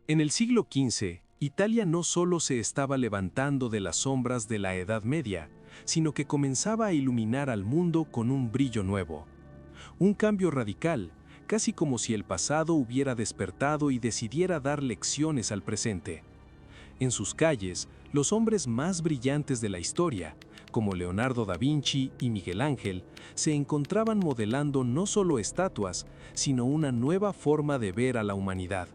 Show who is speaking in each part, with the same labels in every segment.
Speaker 1: En el siglo XV, Italia no solo se estaba levantando de las sombras de la Edad Media, sino que comenzaba a iluminar al mundo con un brillo nuevo. Un cambio radical, casi como si el pasado hubiera despertado y decidiera dar lecciones al presente. En sus calles, los hombres más brillantes de la historia, como Leonardo da Vinci y Miguel Ángel, se encontraban modelando no solo estatuas, sino una nueva forma de ver a la humanidad.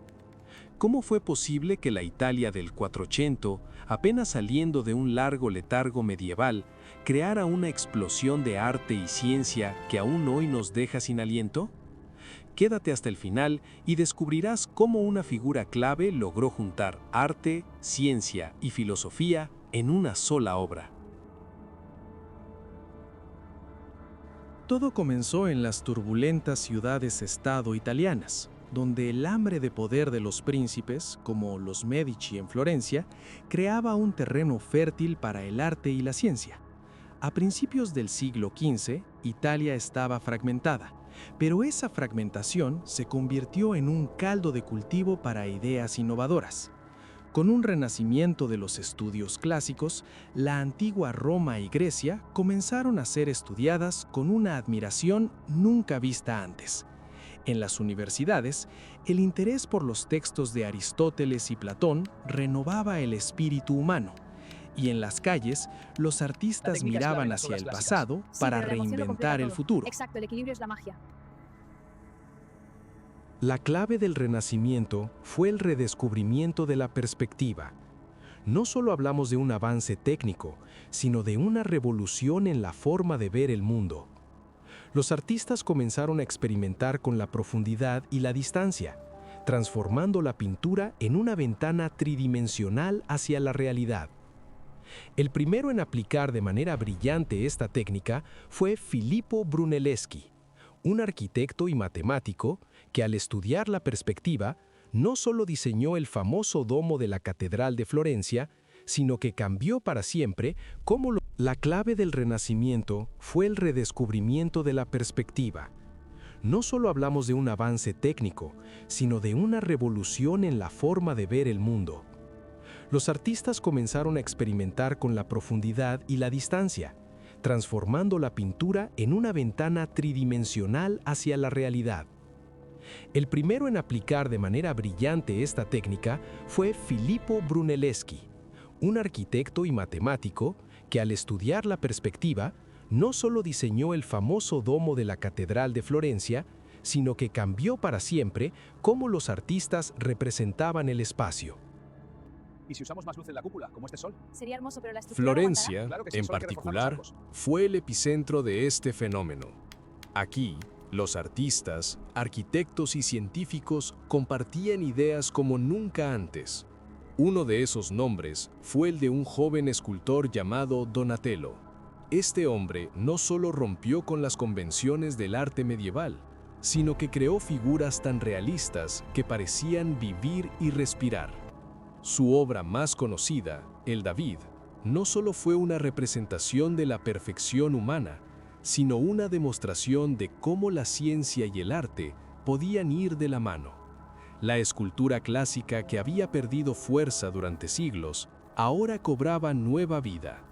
Speaker 1: ¿Cómo fue posible que la Italia del 480, apenas saliendo de un largo letargo medieval, creara una explosión de arte y ciencia que aún hoy nos deja sin aliento? Quédate hasta el final y descubrirás cómo una figura clave logró juntar arte, ciencia y filosofía en una sola obra.
Speaker 2: Todo comenzó en las turbulentas ciudades-estado italianas, donde el hambre de poder de los príncipes, como los Medici en Florencia, creaba un terreno fértil para el arte y la ciencia. A principios del siglo XV, Italia estaba fragmentada, pero esa fragmentación se convirtió en un caldo de cultivo para ideas innovadoras. Con un renacimiento de los estudios clásicos, la antigua Roma y Grecia comenzaron a ser estudiadas con una admiración nunca vista antes. En las universidades, el interés por los textos de Aristóteles y Platón renovaba el espíritu humano, y en las calles, los artistas miraban hacia el pasado para reinventar el futuro.
Speaker 3: Exacto, el equilibrio es la magia.
Speaker 1: La clave del Renacimiento fue el redescubrimiento de la perspectiva. No solo hablamos de un avance técnico, sino de una revolución en la forma de ver el mundo. Los artistas comenzaron a experimentar con la profundidad y la distancia, transformando la pintura en una ventana tridimensional hacia la realidad. El primero en aplicar de manera brillante esta técnica fue Filippo Brunelleschi, un arquitecto y matemático que al estudiar la perspectiva no solo diseñó el famoso domo de la Catedral de Florencia, sino que cambió para siempre cómo La clave del Renacimiento fue el redescubrimiento de la perspectiva. No solo hablamos de un avance técnico, sino de una revolución en la forma de ver el mundo. Los artistas comenzaron a experimentar con la profundidad y la distancia, transformando la pintura en una ventana tridimensional hacia la realidad. El primero en aplicar de manera brillante esta técnica fue Filippo Brunelleschi, un arquitecto y matemático que al estudiar la perspectiva no solo diseñó el famoso domo de la Catedral de Florencia, sino que cambió para siempre cómo los artistas representaban el espacio.
Speaker 4: ¿Y si usamos más luz en la cúpula, como este sol?
Speaker 3: Sería hermoso, pero la estructura
Speaker 1: Florencia,
Speaker 4: Claro que sí,
Speaker 1: en
Speaker 4: solo hay que reforzar
Speaker 1: particular,
Speaker 4: los arcos.
Speaker 1: fue el epicentro de este fenómeno. Aquí, los artistas, arquitectos y científicos compartían ideas como nunca antes. Uno de esos nombres fue el de un joven escultor llamado Donatello. Este hombre no solo rompió con las convenciones del arte medieval, sino que creó figuras tan realistas que parecían vivir y respirar. Su obra más conocida, el David, no solo fue una representación de la perfección humana, sino una demostración de cómo la ciencia y el arte podían ir de la mano. La escultura clásica que había perdido fuerza durante siglos, ahora cobraba nueva vida.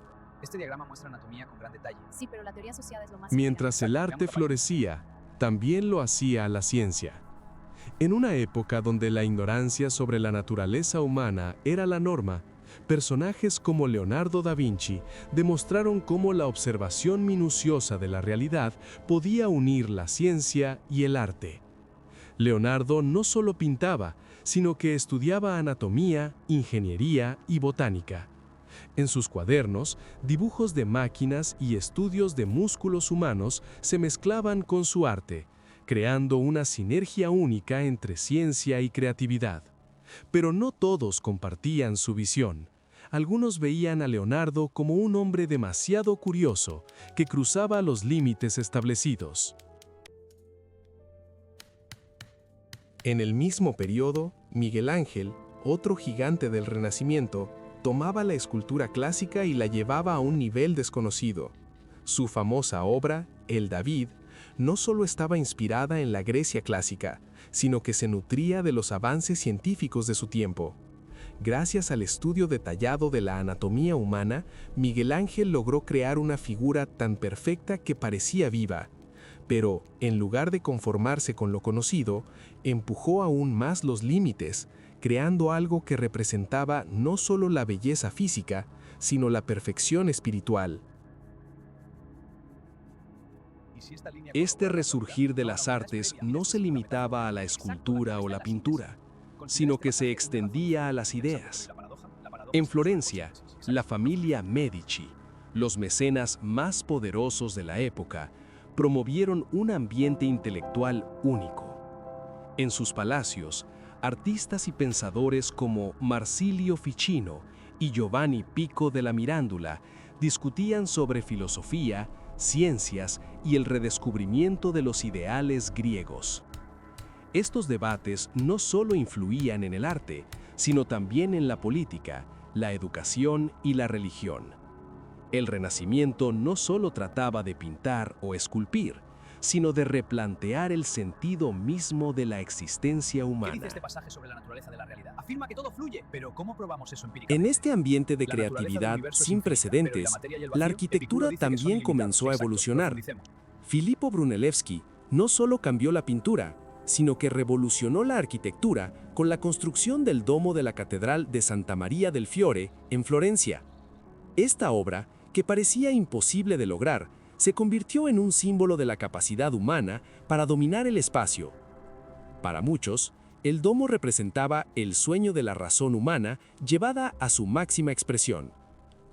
Speaker 4: Este diagrama muestra anatomía con gran detalle.
Speaker 3: Sí, pero la teoría asociada es lo más
Speaker 1: Mientras el arte
Speaker 4: Veamos la
Speaker 1: florecía, también lo hacía la ciencia. En una época donde la ignorancia sobre la naturaleza humana era la norma, personajes como Leonardo da Vinci demostraron cómo la observación minuciosa de la realidad podía unir la ciencia y el arte. Leonardo no solo pintaba, sino que estudiaba anatomía, ingeniería y botánica. En sus cuadernos, dibujos de máquinas y estudios de músculos humanos se mezclaban con su arte, creando una sinergia única entre ciencia y creatividad. Pero no todos compartían su visión. Algunos veían a Leonardo como un hombre demasiado curioso que cruzaba los límites establecidos. En el mismo periodo, Miguel Ángel, otro gigante del Renacimiento, tomaba la escultura clásica y la llevaba a un nivel desconocido. Su famosa obra, el David, no solo estaba inspirada en la Grecia clásica, sino que se nutría de los avances científicos de su tiempo. Gracias al estudio detallado de la anatomía humana, Miguel Ángel logró crear una figura tan perfecta que parecía viva. Pero, en lugar de conformarse con lo conocido, empujó aún más los límites, creando algo que representaba no solo la belleza física, sino la perfección espiritual. Este resurgir de las artes no se limitaba a la escultura o la pintura, sino que se extendía a las ideas. En Florencia, la familia Medici, los mecenas más poderosos de la época, promovieron un ambiente intelectual único. En sus palacios, artistas y pensadores como Marsilio Ficino y Giovanni Pico de la Mirandola discutían sobre filosofía, ciencias y el redescubrimiento de los ideales griegos. Estos debates no solo influían en el arte, sino también en la política, la educación y la religión. El Renacimiento no solo trataba de pintar o esculpir, sino de replantear el sentido mismo de la existencia
Speaker 4: ¿Qué
Speaker 1: humana.
Speaker 4: dice este pasaje sobre la naturaleza de la realidad? Afirma que todo fluye, pero ¿cómo probamos eso empíricamente?
Speaker 1: En este ambiente de
Speaker 4: La naturaleza del
Speaker 1: creatividad
Speaker 4: universo es
Speaker 1: sin
Speaker 4: infinita,
Speaker 1: precedentes,
Speaker 4: pero la materia y el
Speaker 1: la
Speaker 4: vacío,
Speaker 1: arquitectura
Speaker 4: Epicuro dice que son
Speaker 1: también
Speaker 4: ilimitados.
Speaker 1: comenzó a
Speaker 4: Exacto,
Speaker 1: evolucionar.
Speaker 4: profundicemos.
Speaker 1: Filippo Brunelleschi no solo cambió la pintura, sino que revolucionó la arquitectura con la construcción del domo de la Catedral de Santa Maria del Fiore en Florencia. Esta obra, que parecía imposible de lograr, se convirtió en un símbolo de la capacidad humana para dominar el espacio. Para muchos, el domo representaba el sueño de la razón humana llevada a su máxima expresión,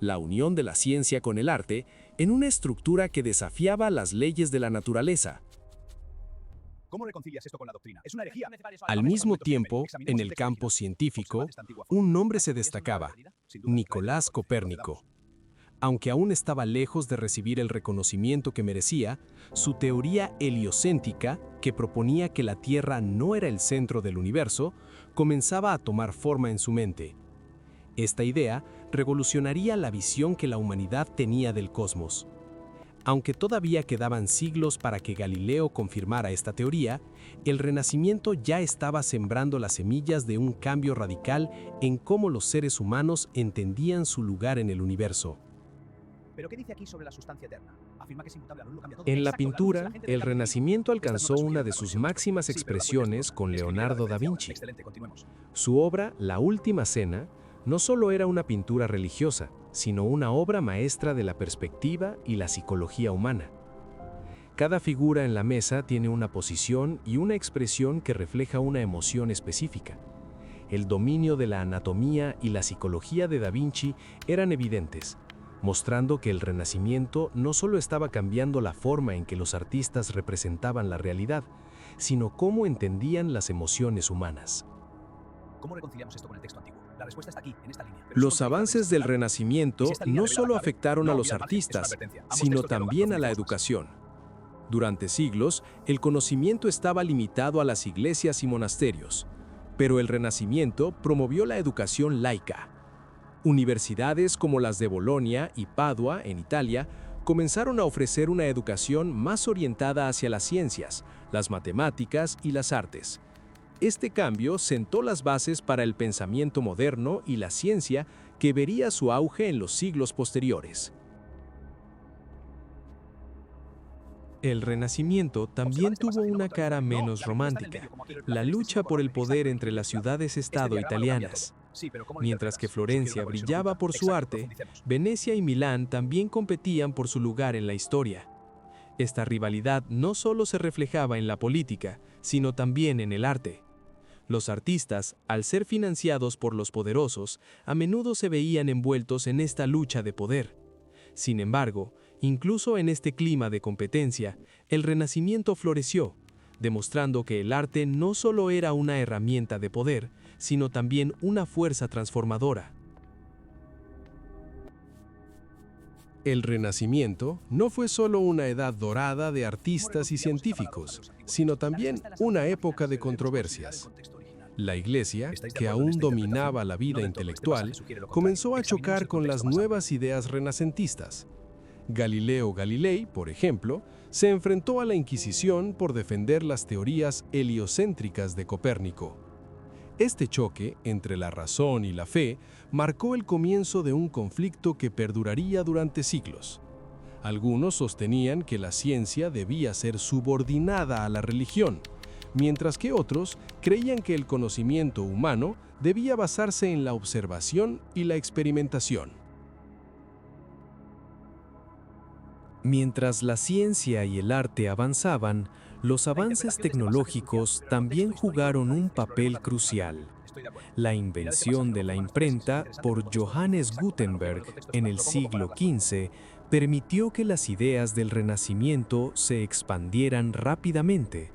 Speaker 1: la unión de la ciencia con el arte en una estructura que desafiaba las leyes de la naturaleza.
Speaker 4: ¿Cómo reconcilias esto con la doctrina? Es una herejía.
Speaker 1: Al mismo tiempo, en el campo científico, un nombre se destacaba: Nicolás Copérnico. Aunque aún estaba lejos de recibir el reconocimiento que merecía, su teoría heliocéntrica, que proponía que la Tierra no era el centro del universo, comenzaba a tomar forma en su mente. Esta idea revolucionaría la visión que la humanidad tenía del cosmos. Aunque todavía quedaban siglos para que Galileo confirmara esta teoría, el Renacimiento ya estaba sembrando las semillas de un cambio radical en cómo los seres humanos entendían su lugar en el universo.
Speaker 4: ¿Pero qué dice aquí sobre la sustancia eterna? Afirma que es inmutable, la luz lo cambia todo.
Speaker 1: En la
Speaker 4: Exacto,
Speaker 1: pintura,
Speaker 4: luz es agente
Speaker 1: el
Speaker 4: del cambio
Speaker 1: Renacimiento
Speaker 4: climático.
Speaker 1: alcanzó
Speaker 4: Estas no
Speaker 1: una
Speaker 4: son
Speaker 1: de
Speaker 4: la
Speaker 1: sus
Speaker 4: conexión.
Speaker 1: máximas
Speaker 4: Sí, pero la fuente es
Speaker 1: expresiones
Speaker 4: duda.
Speaker 1: con
Speaker 4: Escribir
Speaker 1: Leonardo
Speaker 4: la
Speaker 1: da
Speaker 4: referencia.
Speaker 1: Vinci.
Speaker 4: Excelente, continuemos.
Speaker 1: Su obra, La Última Cena, no solo era una pintura religiosa, sino una obra maestra de la perspectiva y la psicología humana. Cada figura en la mesa tiene una posición y una expresión que refleja una emoción específica. El dominio de la anatomía y la psicología de Da Vinci eran evidentes, mostrando que el Renacimiento no solo estaba cambiando la forma en que los artistas representaban la realidad, sino cómo entendían las emociones humanas.
Speaker 4: ¿Cómo reconciliamos esto con el texto antiguo? La respuesta está aquí, en esta línea. Pero
Speaker 1: Los
Speaker 4: es una
Speaker 1: avances del Renacimiento
Speaker 4: Si esta línea
Speaker 1: no
Speaker 4: revela la
Speaker 1: solo
Speaker 4: clave,
Speaker 1: afectaron a
Speaker 4: no
Speaker 1: los
Speaker 4: olvidar margen, es una
Speaker 1: artistas,
Speaker 4: advertencia. Ambos
Speaker 1: sino
Speaker 4: textos dialogan,
Speaker 1: también a la
Speaker 4: profundicemos más.
Speaker 1: educación. Durante siglos, el conocimiento estaba limitado a las iglesias y monasterios, pero el Renacimiento promovió la educación laica. Universidades como las de Bolonia y Padua, en Italia, comenzaron a ofrecer una educación más orientada hacia las ciencias, las matemáticas y las artes. Este cambio sentó las bases para el pensamiento moderno y la ciencia que vería su auge en los siglos posteriores. El Renacimiento también tuvo una cara menos romántica, la lucha por el poder entre las ciudades-estado italianas. Mientras que Florencia brillaba por su arte, Venecia y Milán también competían por su lugar en la historia. Esta rivalidad no solo se reflejaba en la política, sino también en el arte. Los artistas, al ser financiados por los poderosos, a menudo se veían envueltos en esta lucha de poder. Sin embargo, incluso en este clima de competencia, el Renacimiento floreció, demostrando que el arte no solo era una herramienta de poder, sino también una fuerza transformadora. El Renacimiento no fue solo una edad dorada de artistas y científicos, sino también una época de controversias. La Iglesia, que aún dominaba la vida intelectual, comenzó a chocar con las nuevas ideas renacentistas. Galileo Galilei, por ejemplo, se enfrentó a la Inquisición por defender las teorías heliocéntricas de Copérnico. Este choque entre la razón y la fe marcó el comienzo de un conflicto que perduraría durante siglos. Algunos sostenían que la ciencia debía ser subordinada a la religión, mientras que otros creían que el conocimiento humano debía basarse en la observación y la experimentación. Mientras la ciencia y el arte avanzaban, los avances tecnológicos también jugaron un papel crucial. La invención de la imprenta por Johannes Gutenberg en el siglo XV permitió que las ideas del Renacimiento se expandieran rápidamente.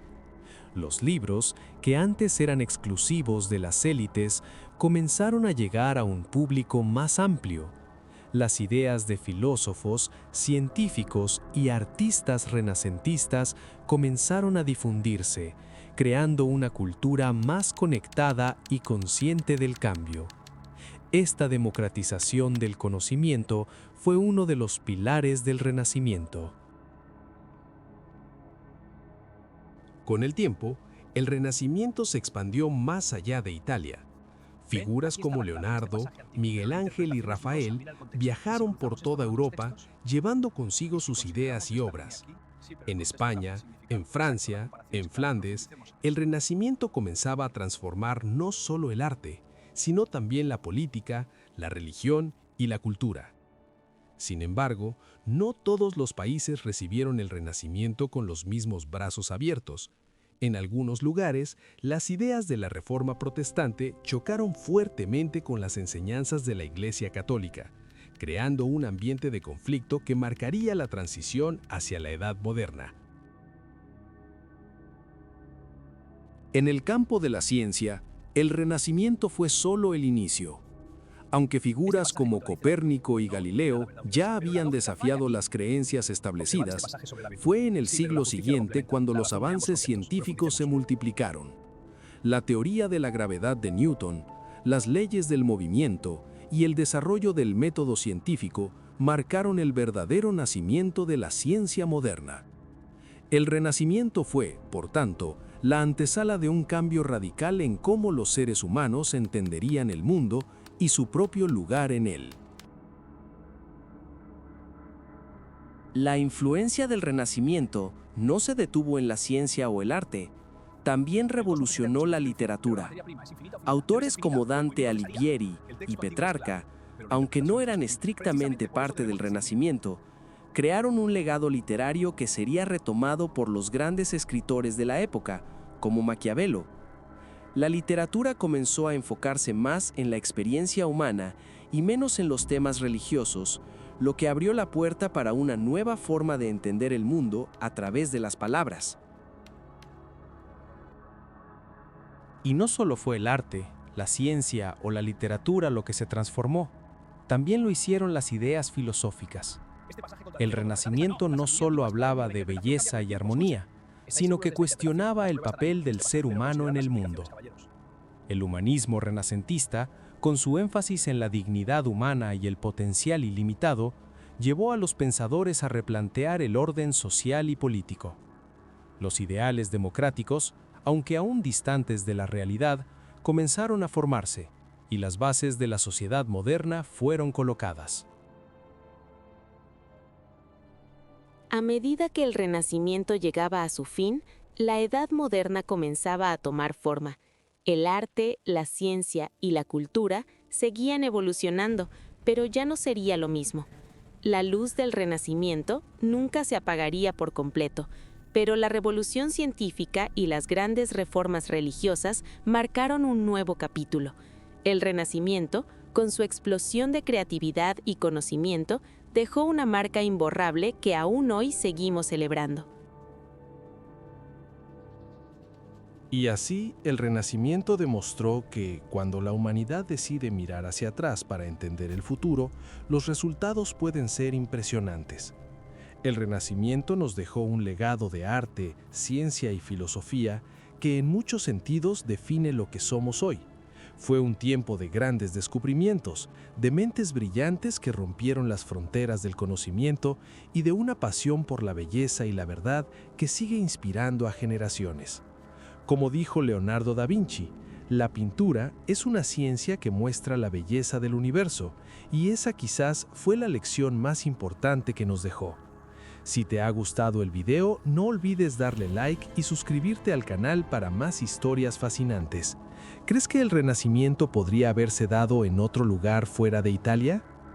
Speaker 1: Los libros, que antes eran exclusivos de las élites, comenzaron a llegar a un público más amplio. Las ideas de filósofos, científicos y artistas renacentistas comenzaron a difundirse, creando una cultura más conectada y consciente del cambio. Esta democratización del conocimiento fue uno de los pilares del Renacimiento. Con el tiempo, el Renacimiento se expandió más allá de Italia. Figuras como Leonardo, Miguel Ángel y Rafael viajaron por toda Europa llevando consigo sus ideas y obras. En España, en Francia, en Flandes, el Renacimiento comenzaba a transformar no solo el arte, sino también la política, la religión y la cultura. Sin embargo, no todos los países recibieron el Renacimiento con los mismos brazos abiertos. En algunos lugares, las ideas de la Reforma Protestante chocaron fuertemente con las enseñanzas de la Iglesia Católica, creando un ambiente de conflicto que marcaría la transición hacia la Edad Moderna. En el campo de la ciencia, el Renacimiento fue solo el inicio. Aunque figuras como Copérnico y Galileo ya habían desafiado las creencias establecidas, fue en el siglo siguiente cuando los avances científicos se multiplicaron. La teoría de la gravedad de Newton, las leyes del movimiento y el desarrollo del método científico marcaron el verdadero nacimiento de la ciencia moderna. El Renacimiento fue, por tanto, la antesala de un cambio radical en cómo los seres humanos entenderían el mundo y su propio lugar en él. La influencia del Renacimiento no se detuvo en la ciencia o el arte, también revolucionó la literatura. Autores como Dante Alighieri y Petrarca, aunque no eran estrictamente parte del Renacimiento, crearon un legado literario que sería retomado por los grandes escritores de la época, como Maquiavelo. La literatura comenzó a enfocarse más en la experiencia humana y menos en los temas religiosos, lo que abrió la puerta para una nueva forma de entender el mundo a través de las palabras. Y no solo fue el arte, la ciencia o la literatura lo que se transformó, también lo hicieron las ideas filosóficas. El Renacimiento no solo hablaba de belleza y armonía, sino que cuestionaba el papel del ser humano en el mundo. El humanismo renacentista, con su énfasis en la dignidad humana y el potencial ilimitado, llevó a los pensadores a replantear el orden social y político. Los ideales democráticos, aunque aún distantes de la realidad, comenzaron a formarse, y las bases de la sociedad moderna fueron colocadas.
Speaker 5: A medida que el Renacimiento llegaba a su fin, la Edad Moderna comenzaba a tomar forma. El arte, la ciencia y la cultura seguían evolucionando, pero ya no sería lo mismo. La luz del Renacimiento nunca se apagaría por completo, pero la revolución científica y las grandes reformas religiosas marcaron un nuevo capítulo. El Renacimiento, con su explosión de creatividad y conocimiento, dejó una marca imborrable que aún hoy seguimos celebrando.
Speaker 1: Y así, el Renacimiento demostró que, cuando la humanidad decide mirar hacia atrás para entender el futuro, los resultados pueden ser impresionantes. El Renacimiento nos dejó un legado de arte, ciencia y filosofía que en muchos sentidos define lo que somos hoy.
Speaker 2: Fue un tiempo de grandes descubrimientos, de mentes brillantes que rompieron las fronteras del conocimiento y de una pasión por la belleza y la verdad que sigue inspirando a generaciones. Como dijo Leonardo da Vinci, la pintura es una ciencia que muestra la belleza del universo, y esa quizás fue la lección más importante que nos dejó. Si te ha gustado el video, no olvides darle like y suscribirte al canal para más historias fascinantes. ¿Crees que el Renacimiento podría haberse dado en otro lugar fuera de Italia?